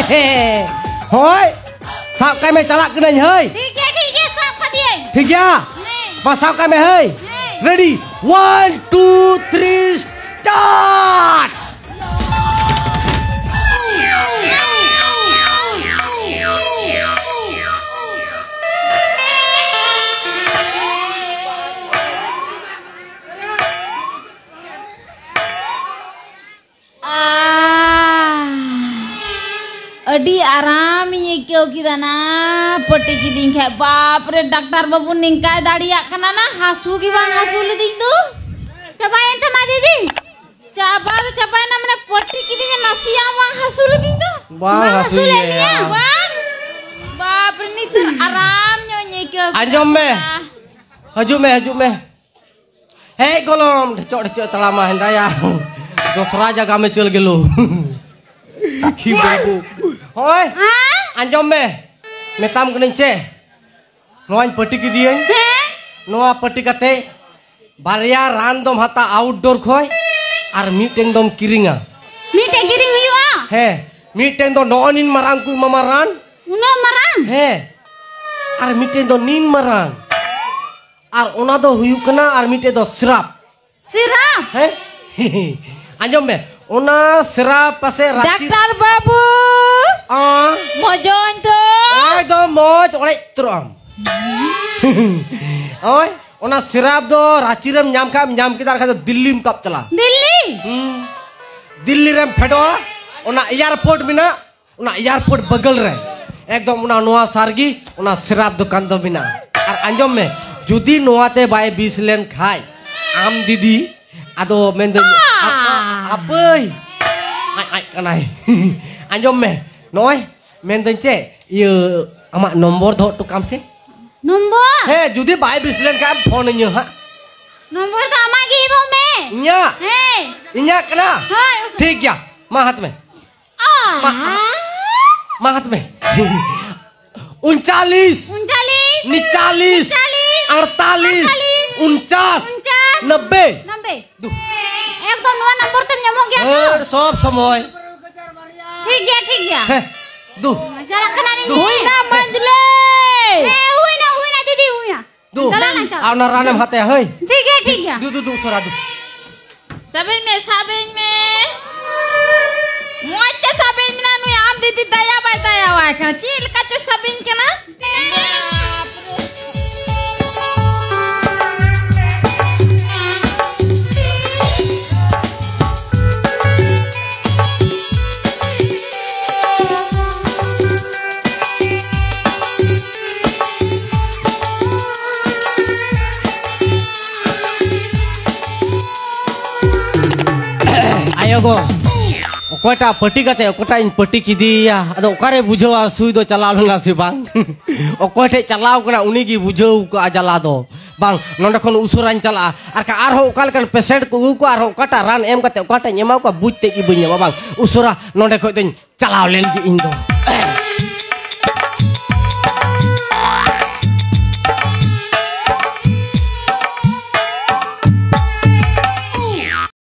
Hoi. Sao cái mày trả lại cái này hơi. ठीक है सब कर दिए. ठीक है. Và sao cái mày hơi. Ready. 1 2 3 start. अड़ी आराम ये क्यों किदा ना पट्टी की दिन है बाप रे डॉक्टर बाबू निंकाय दाड़िया कना ना हासू की बांग हासू ले दी तो चबाए तो मा दीदी चबाए ना मैंने पट्टी की दिन नसिया बांग हासू ले दी तो बांग हासू ले लिया बाप रे नी तो आराम ये क्यों anjom me haju me hey golom ढचो तला मा हंदाया दोसरा जगह में चल गेलो Hibu. Hoi. Anjom me. Metam kena ce. Noan peti ki dia. Noa peti kate. Barya ran dom hata outdoor khoi. Ar meeting dom kiringa. Meeting kiring huwa. He. Meeting dom nonin marang ku mamaran. Uno marang. He. Ar meeting dom nin marang. Ar ona do huyu kena ar meeting do sirap. Sirap. He. Anjom me. Ona sirap pase raci. Dokter babu. Mojon tu. Ay do moj oleh teram. Oi, ona sirap do raci rem nyam kita kata Delhi tap cala. Delhi. Delhi rem fedo. Ona airport bina. Ona airport bagal re. Ekdom ona noa sargi. Ona sirap dukan do bina. Ar anjom me. Judi noa te bay bislen khai. Am didi. Ado menden. Apa? Ai kanai. Anjom me. Noi. Menden ce. Ye amak nombor do tukam se. Nombor. He, judi bay bislen kam phone nya ha. Nombor to amak gi bo me. Nya. Hey. Inya kana. Hai. ठीक ya. Ma hat me. Ma hat me. 39 39 48 49 90 Duh. Ekdom dua nombor tem nyamuk ya tu. Sob semoy. ठीक है. Duh. Jalan kena ni. Hui na mandle. Hui na didi hui na. Duh. Jalan lancar. Auna ranem hate hơi. ठीक है. Du sora du. Sabin me. Moite sabin na nu am didi daya wa ka. Cil kacu sabin kena. Ayo go. Okota peti kate okota in peti kidiya. Ado okare bujhawa sui do chalao lena si bang. Okote chalao kana uni gi bujhau ko ajala do. Bang nonde khon usuran chala ar ka arho okal kan patient ko ko arho okata ran em kate okata nyemau ko bujte ki bunya bang. Usura nonde khoi tin chalao len gi indo.